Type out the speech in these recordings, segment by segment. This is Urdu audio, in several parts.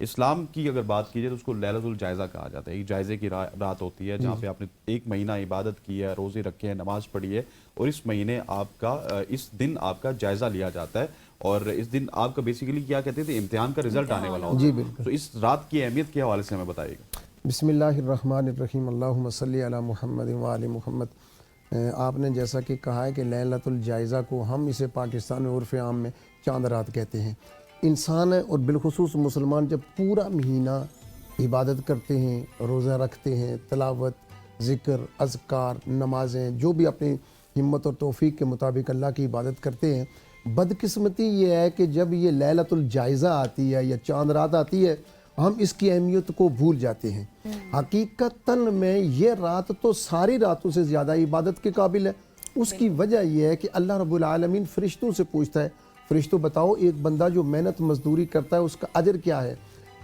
اسلام کی اگر بات کی جائے تو اس کو لیلۃ الجائزہ کہا جاتا ہے. ایک جائزے کی رات ہوتی ہے جہاں پہ آپ نے ایک مہینہ عبادت کی ہے, روزے رکھے ہیں, نماز پڑھی ہے, اور اس مہینے آپ کا اس دن آپ کا جائزہ لیا جاتا ہے. اور اس دن آپ کا بیسیکلی کیا کہتے تھے, امتحان کا رزلٹ آنے والا ہوتا ہے. جی بالکل. تو اس رات کی اہمیت کے حوالے سے ہمیں بتائیے گا. بسم اللہ الرحمن الرحیم. اللہم صلی علی محمد و آل محمد. آپ نے جیسا کہ کہا ہے کہ لیلۃ الجائزہ کو ہم اسے پاکستان میں عرف عام میں چاند رات کہتے ہیں. انسان اور بالخصوص مسلمان جب پورا مہینہ عبادت کرتے ہیں, روزہ رکھتے ہیں, تلاوت, ذکر, اذکار, نمازیں, جو بھی اپنی ہمت اور توفیق کے مطابق اللہ کی عبادت کرتے ہیں, بدقسمتی یہ ہے کہ جب یہ لیلۃ الجائزہ آتی ہے یا چاند رات آتی ہے ہم اس کی اہمیت کو بھول جاتے ہیں. حقیقتاً میں یہ رات تو ساری راتوں سے زیادہ عبادت کے قابل ہے. اس کی وجہ یہ ہے کہ اللہ رب العالمین فرشتوں سے پوچھتا ہے, فرشتوں بتاؤ ایک بندہ جو محنت مزدوری کرتا ہے اس کا اجر کیا ہے؟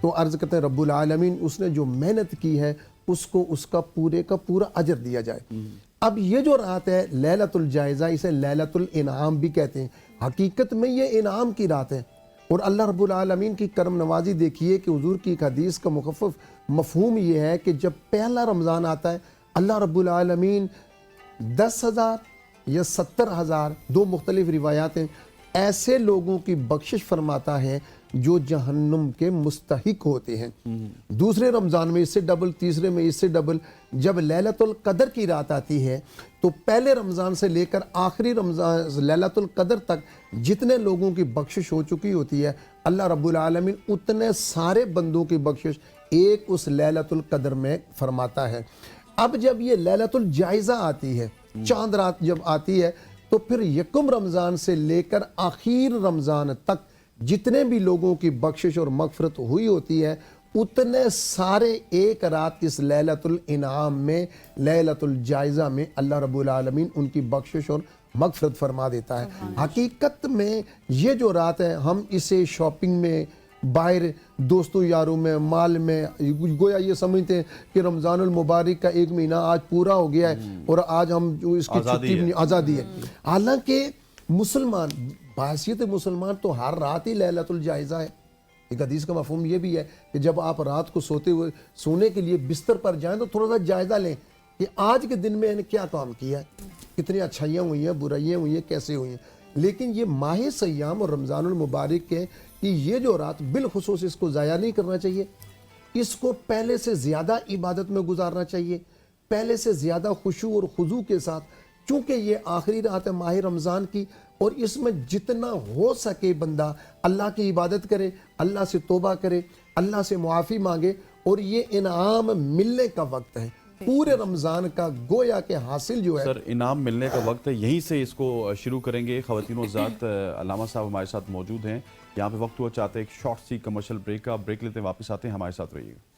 تو عرض کرتے ہیں رب العالمین اس نے جو محنت کی ہے اس کو اس کا پورے کا پورا اجر دیا جائے. اب یہ جو رات ہے لیلۃ الجائزہ, اسے لیلۃ الانعام بھی کہتے ہیں. حقیقت میں یہ انعام کی رات ہے. اور اللہ رب العالمین کی کرم نوازی دیکھیے کہ حضور کی ایک حدیث کا مخفف مفہوم یہ ہے کہ جب پہلا رمضان آتا ہے اللہ رب العالمین 10,000 یا 70,000 دو مختلف روایات ہیں ایسے لوگوں کی بخشش فرماتا ہے جو جہنم کے مستحق ہوتے ہیں. دوسرے رمضان میں اس سے ڈبل, تیسرے میں اس سے ڈبل. جب لیلۃ القدر کی رات آتی ہے تو پہلے رمضان سے لے کر آخری رمضان لیلۃ القدر تک جتنے لوگوں کی بخشش ہو چکی ہوتی ہے اللہ رب العالمین اتنے سارے بندوں کی بخشش ایک اس لیلۃ القدر میں فرماتا ہے. اب جب یہ لیلۃ الجائزہ آتی ہے, چاند رات جب آتی ہے, تو پھر یکم رمضان سے لے کر آخر رمضان تک جتنے بھی لوگوں کی بخشش اور مغفرت ہوئی ہوتی ہے اتنے سارے ایک رات اس لیلۃ الانعام میں, لیلۃ الجائزہ میں اللہ رب العالمین ان کی بخشش اور مغفرت فرما دیتا ہے. حقیقت میں یہ جو رات ہے ہم اسے شاپنگ میں, باہر دوستوں یاروں میں, مال میں, گویا یہ سمجھتے ہیں کہ رمضان المبارک کا ایک مہینہ آج پورا ہو گیا ہے اور آج ہم جو اس کی چھٹی آزادی ہے. حالانکہ مسلمان بحیثیت مسلمان تو ہر رات ہی لیلۃ الجائزہ ہے. ایک حدیث کا مفہوم یہ بھی ہے کہ جب آپ رات کو سونے کے لیے بستر پر جائیں تو تھوڑا سا جائزہ لیں کہ آج کے دن میں انہیں کیا کام کیا ہے, کتنی اچھائیاں ہوئی ہیں, برائیاں ہوئی ہیں, کیسے ہوئی ہیں. لیکن یہ ماہ سیام اور رمضان المبارک کے کہ یہ جو رات بالخصوص اس کو ضائع نہیں کرنا چاہیے. اس کو پہلے سے زیادہ عبادت میں گزارنا چاہیے, پہلے سے زیادہ خشوع اور خضوع کے ساتھ, چونکہ یہ آخری رات ہے ماہ رمضان کی اور اس میں جتنا ہو سکے بندہ اللہ کی عبادت کرے, اللہ سے توبہ کرے, اللہ سے معافی مانگے. اور یہ انعام ملنے کا وقت ہے پورے رمضان کا, گویا کہ حاصل جو ہے سر انعام ملنے کا وقت ہے. یہیں سے اس کو شروع کریں گے. خواتین و حضرات, علامہ صاحب ہمارے ساتھ موجود ہیں. یہاں پہ وقت ہوا چاہتے ہیں ایک شارٹ سی کمرشل بریک کا. بریک لیتے ہیں, واپس آتے ہیں, ہمارے ساتھ رہیے گا.